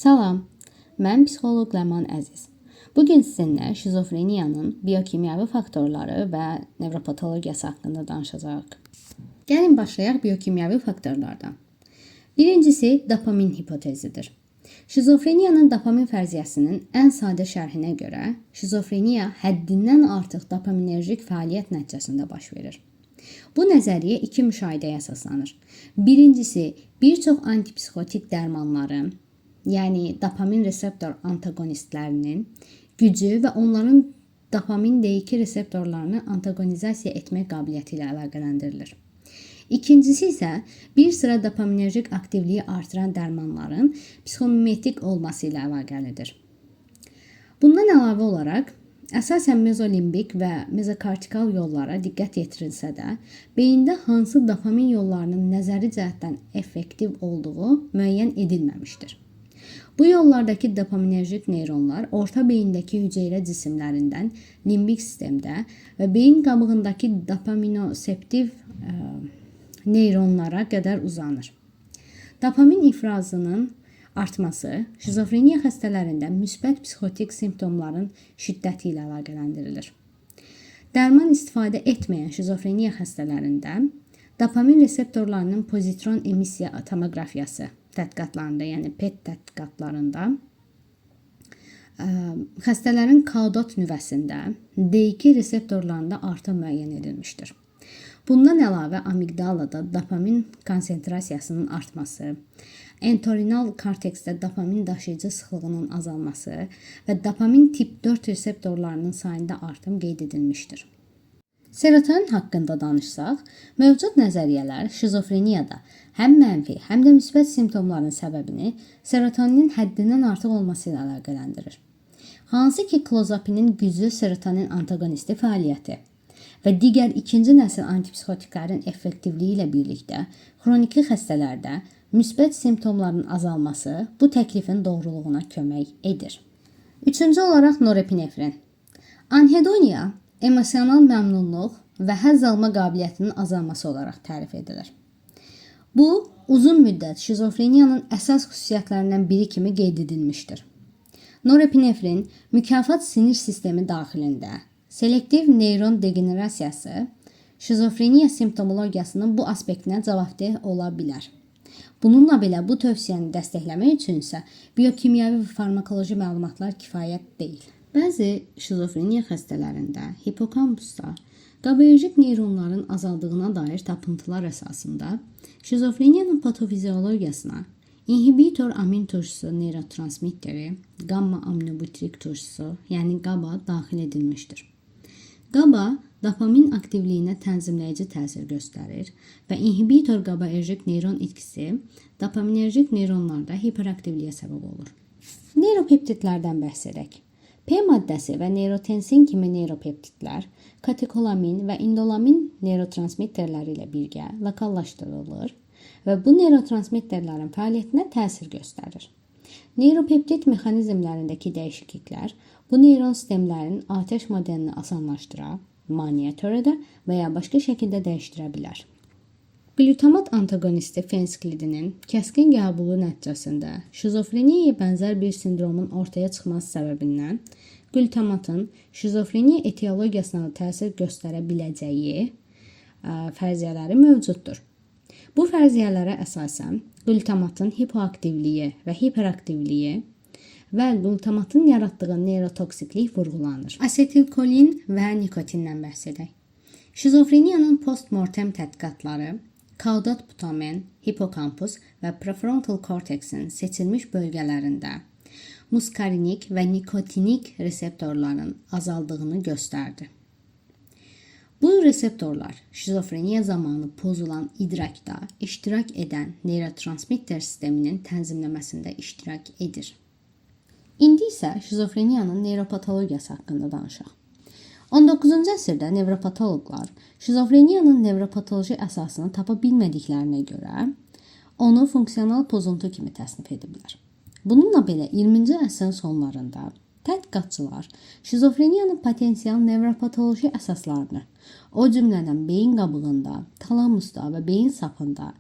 Salam, mən psixoloq Ləman Əziz. Bugün sizinlə şizofreniyanın biokimyəvi faktorları və nevropatologiyası haqqında danışacağıq. Gəlin başlayaq biokimyəvi faktorlardan. Birincisi dopamin hipotezidir. Şizofreniyanın dopamin fərziyyəsinin ən sadə şərhinə görə, şizofreniya həddindən artıq dopaminerjik fəaliyyət nəticəsində baş verir. Bu nəzəriyyə iki müşahidəyə əsaslanır. Birincisi, bir çox antipsixotik dərmanların, yəni dopamin reseptor antagonistlərinin gücü və onların dopamin D2 reseptorlarını antagonizasiya etmək qabiliyyəti ilə əlaqələndirilir. İkincisi isə bir sıra dopaminerjik aktivliyi artıran dərmanların psixomimetik olması ilə əlaqəlidir. Bundan əlavə olaraq, əsasən mezolimbik və mezokortikal yollara diqqət yetirilsə də, beyində hansı dopamin yollarının nəzəri cəhətdən effektiv olduğu müəyyən edilməmişdir. Bu yollardakı dopaminerjik neyronlar orta beyindəki hüceyrə cisimlərindən limbik sistemdə və beyin qabığındakı dopaminoseptiv neyronlara qədər uzanır. Dopamin ifrazının artması şizofreniya xəstələrində müsbət psixotik simptomların şiddəti ilə əlaqələndirilir. Dərman istifadə etməyən şizofreniya xəstələrində dopamin reseptorlarının pozitron emissiya tomoqrafiyası tədqiqatlarında, yəni PET tədqiqatlarında xəstələrin K4 nüvəsində D2 reseptorlarında artım müəyyən edilmişdir. Bundan əlavə amigdalada dopamin konsentrasiyasının artması, entorinal korteksdə dopamin daşıyıcı sıxlığının azalması və dopamin tip 4 reseptorlarının sayında artım qeyd edilmişdir. Serotonin haqqında danışsaq, mövcud nəzəriyyələr şizofreniyada həm mənfi, həm də müsbət simptomların səbəbini serotoninin həddindən artıq olması ilə əlaqələndirir. Hansı ki, klozapinin güclü serotonin antagonisti fəaliyyəti və digər ikinci nəsil antipsixotiklərin effektivliyi ilə birlikdə xroniki xəstələrdə müsbət simptomların azalması bu təklifin doğruluğuna kömək edir. Üçüncü olaraq norepinefrin. Anhedoniya emosional məmnunluq və həzz alma qabiliyyətinin azalması olaraq tərif edilir. Bu, uzun müddət şizofreniyanın əsas xüsusiyyətlərindən biri kimi qeyd edilmişdir. Norepinefrin mükafat sinir sistemi daxilində selektiv neyron degenerasiyası şizofreniya simptomologiyasının bu aspektinə cavabdeh ola bilər. Bununla belə bu tövsiyəni dəstəkləmək üçün isə biokimyəvi və farmakoloji məlumatlar kifayət deyil. Bəzi şizofreniya xəstələrində hipokampusda GABAerjik neyronların azaldığına dair tapıntılar əsasında şizofreniyanın patofiziologiyasına inhibitor amin turşusu neyrotransmitteri, gamma aminobutrik turşusu, yəni GABA daxil edilmişdir. GABA dopamin aktivliyinə tənzimləyici təsir göstərir və inhibitor GABAerjik neyron itkisi dopaminerjik neyronlarda hiperaktivliyə səbəb olur. Neyropeptidlərdən bəhs edək. P maddəsi və neyrotensin kimi neyropeptidlər katekolamin və indolamin neyrotransmitterləri ilə birgə lokallaşdırılır və bu neyrotransmitterlərin fəaliyyətinə təsir göstərir. Neyropeptid mexanizmlərindəki dəyişikliklər bu neyron sistemlərin atəş modelini asanlaşdıra, maneə törədə və ya başqa şəkildə dəyişdirə bilər. Glutamat antagonisti fenskilidinin kəskin qəbulu nəticəsində şizofreniyaya bənzər bir sindromun ortaya çıxması səbəbindən glutamatın şizofreniya etiologiyasına təsir göstərə biləcəyi fərziyyələri mövcuddur. Bu fərziyyələrə əsasən glutamatın hipoaktivliyi və hiperaktivliyi və glutamatın yaratdığı neyrotoksiklik vurğulanır. Asetilkolin və nikotindən bəhs edək. Şizofreniyanın postmortem tədqiqatları K4 putamen, hipokampus və prefrontal korteksin seçilmiş bölgələrində muskarinik və nikotinik reseptorların azaldığını göstərdi. Bu reseptorlar şizofreniya zamanı pozulan idrakda iştirak edən neyrotransmitter sisteminin tənzimləməsində iştirak edir. İndi isə şizofreniyanın nevropatologiyası haqqında danışaq. 19-cu əsrdə nevropatoloqlar şizofreniyanın nevropatoloji əsasını tapa bilmədiklərinə görə onu funksional pozuntu kimi təsnif ediblər. Bununla belə 20-ci əsrin sonlarında Tədqiqatçılar şizofreniyanın potensial nevropatoloji əsaslarını, o cümlədən beyin qabığında, talamusda və beyin sapında,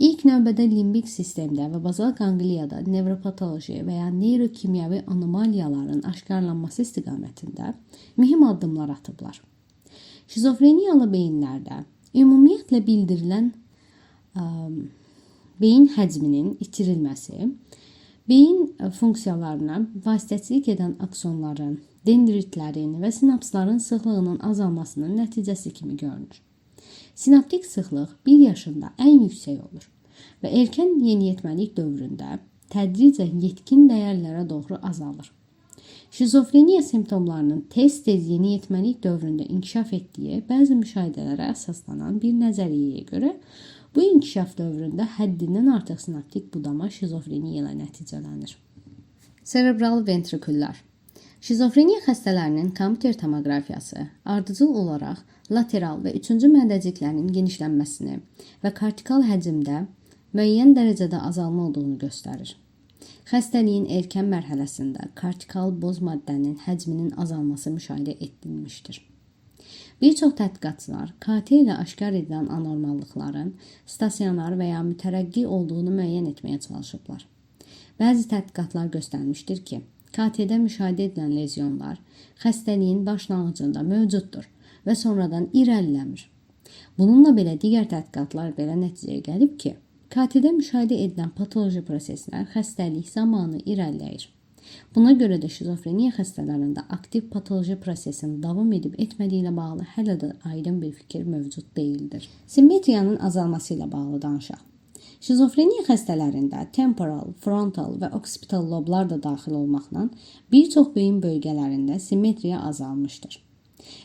ilk növbədə limbik sistemdə və bazal qanqliyada nevropatoloji və ya neyrokimyəvi anomaliyaların aşkarlanması istiqamətində mühüm addımlar atıblar. Şizofreniyalı beyinlərdə ümumiyyətlə bildirilən beyin həcminin itirilməsi, beyin funksiyalarına vasitəçilik edən aksonların, dendritlərin və sinapsların sıxlığının azalmasının nəticəsi kimi görünür. Sinaptik sıxlıq 1 yaşında ən yüksək olur və erkən yeniyetməlik dövründə tədricən yetkin dəyərlərə doğru azalır. Şizofreniya simptomlarının tez-tez yeniyetməlik dövründə inkişaf etdiyi bəzi müşahidələrə əsaslanan bir nəzəriyyəyə görə bu inkişaf dövründə həddindən artıq sinaptik budama şizofreniya ilə nəticələnir. Serebral ventriküllər. Şizofreniya xəstələrinin kompüter tomoqrafiyası ardıcıl olaraq lateral və 3-cü məndəciklərin genişlənməsini və kortikal həcmdə müəyyən dərəcədə azalma olduğunu göstərir. Xəstəliyin erkən mərhələsində kortikal boz maddənin həcminin azalması müşahidə edilmişdir. Bir çox tədqiqatçılar KT ilə aşkar edilən anormallıqların stasionar və ya mütərəqqi olduğunu müəyyən etməyə çalışıblar. Bəzi tədqiqatlar göstərmişdir ki, KT-də müşahidə edilən lezyonlar xəstəliyin başlanğıcında mövcuddur və sonradan irəliləmir. Bununla belə digər tədqiqatlar belə nəticəyə gəlib ki, KT-də müşahidə edilən patoloji proseslər xəstəlik zamanı irəliləyir. Buna görə də şizofreniya xəstələrində aktiv patoloji prosesin davam edib etmədiyi ilə bağlı hələ də aydın bir fikir mövcud deyildir. Simmetriyanın azalması ilə bağlı danışaq. Şizofreniya xəstələrində temporal, frontal və oksipital loblar da daxil olmaqla bir çox beyin bölgələrində simmetriya azalmışdır.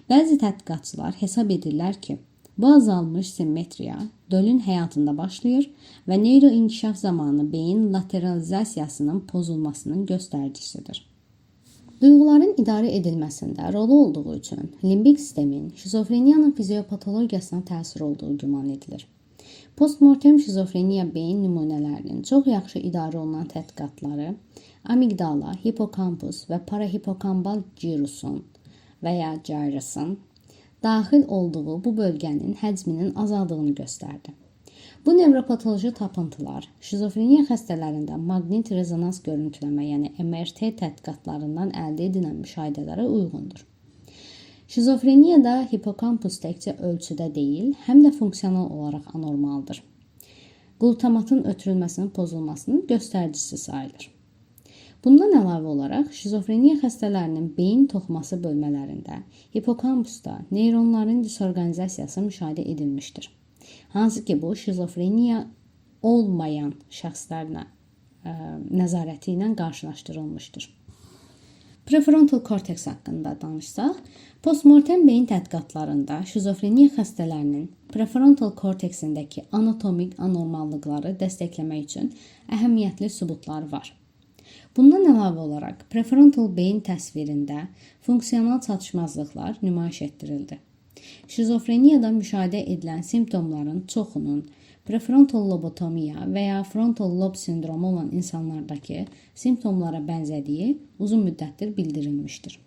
Bəzi tədqiqatçılar hesab edirlər ki, bu azalmış simmetriya dölün həyatında başlayır və neyroinkişaf zamanı beyin lateralizasiyasının pozulmasının göstəricisidir. Duyğuların idarə edilməsində rolu olduğu üçün limbik sistemin şizofreniyanın fiziopatologiyasına təsir olduğu güman edilir. Postmortem şizofreniya beyin nümunələrinin çox yaxşı idarə olunan tədqiqatları amigdala, hipokampus və parahipokambal girusun və ya gyrusun daxil olduğu bu bölgənin həcminin azaldığını göstərdi. Bu nevropatoloji tapıntılar şizofreniya xəstələrində maqnit rezonans görüntüləmə, yəni MRT tədqiqatlarından əldə edilən müşahidələrə uyğundur. Şizofreniyada hipokampus təkcə ölçüdə deyil, həm də funksional olaraq anormaldır. Glutamatın ötürülməsinin pozulmasının göstəricisi sayılır. Bundan əlavə olaraq, şizofreniya xəstələrinin beyin toxuması bölmələrində, hipokampusda neyronların disorqanizasiyası müşahidə edilmişdir. Hansı ki, bu, şizofreniya olmayan şəxslərlə nəzarəti ilə qarşılaşdırılmışdır. Prefrontal korteks haqqında danışsaq, postmortem beyin tədqiqatlarında şizofreniya xəstələrinin prefrontal korteksindəki anatomik anormallıqları dəstəkləmək üçün əhəmiyyətli sübutlar var. Bundan əlavə olaraq, prefrontal beyin təsvirində funksional çatışmazlıqlar nümayiş etdirildi. Şizofreniyada müşahidə edilən simptomların çoxunun prefrontal lobotomiya və ya frontal lob sindromu olan insanlardakı simptomlara bənzədiyi uzun müddətdir bildirilmişdir.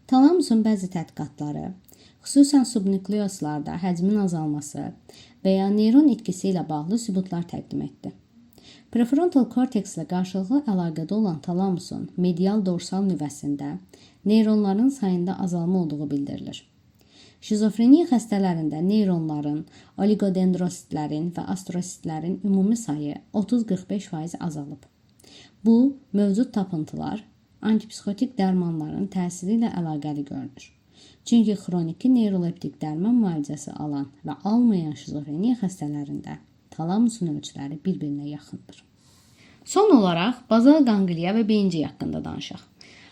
Talamusun bəzi tədqiqatları, xüsusən subnukleoslarda həcmin azalması və ya neyron itkisi ilə bağlı sübutlar təqdim etdi. Prefrontal kortekslə qarşılıqlı əlaqədə olan talamusun medial dorsal nüvəsində neyronların sayında azalma olduğu bildirilir. Şizofreniya xəstələrində neyronların, oligodendrositlərin və astrositlərin ümumi sayı 30-45% azalıb. Bu, mövcud tapıntılar antipsixotik dərmanların təsiri ilə əlaqəli görünür. Çünki xroniki neyroleptik dərman müalicəsi alan və almayan şizofreniya xəstələrində talamusun ölçüləri bir-birinə yaxındır. Son olaraq, bazal qanqliya və beyincik haqqında danışaq.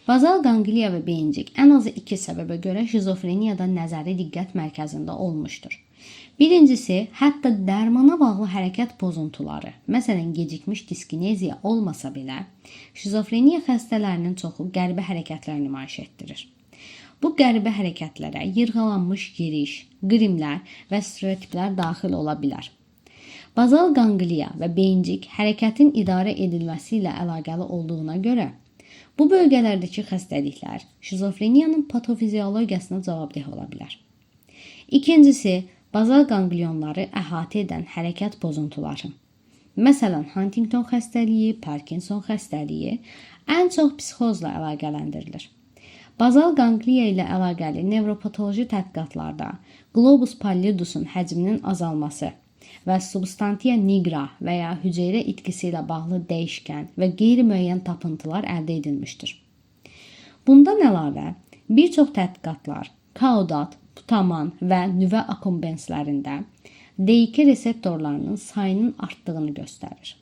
Bazal qanqliya və beyincik ən azı 2 səbəbə görə şizofreniyada nəzəri diqqət mərkəzində olmuşdur. Birincisi, hətta dərmana bağlı hərəkət pozuntuları, məsələn, gecikmiş diskineziya olmasa belə, şizofreniya xəstələrinin çoxu qəribə hərəkətlər nümayiş etdirir. Bu qəribə hərəkətlərə yırğalanmış yeriş, qrimlər və stereotiplər daxil ola bilər. Bazal qanqliya və beyincik hərəkətin idarə edilməsi ilə əlaqəli olduğuna görə, Bu bölgələrdəki xəstəliklər şizofreniyanın patofiziologiyasına cavabdeh ola bilər. İkincisi, bazal qanqlionları əhatə edən hərəkət pozuntuları. Məsələn, Huntington xəstəliyi, Parkinson xəstəliyi ən çox psixozla əlaqələndirilir. Bazal qanqliya ilə əlaqəli nevropatoloji tədqiqatlarda globus pallidusun həcminin azalması və substantia nigra və ya hüceyrə itkisi ilə bağlı dəyişkən və qeyri-müəyyən tapıntılar əldə edilmişdir. Bundan əlavə, bir çox tədqiqatlar kaudat, putaman və nüvə akumbenslərində D2 reseptorlarının sayının artdığını göstərir.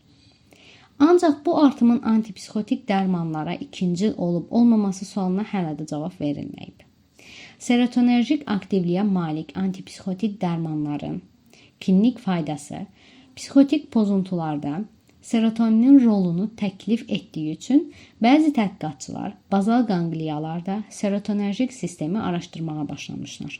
Ancaq bu artımın antipsixotik dərmanlara ikincil olub-olmaması sualına hələ də cavab verilməyib. Serotonerjik aktivliyə malik antipsixotik dərmanların klinik faydası psixotik pozuntularda serotoninin rolunu təklif etdiyi üçün bəzi tədqiqatçılar bazal qanqliyalarda serotonerjik sistemi araşdırmağa başlamışlar.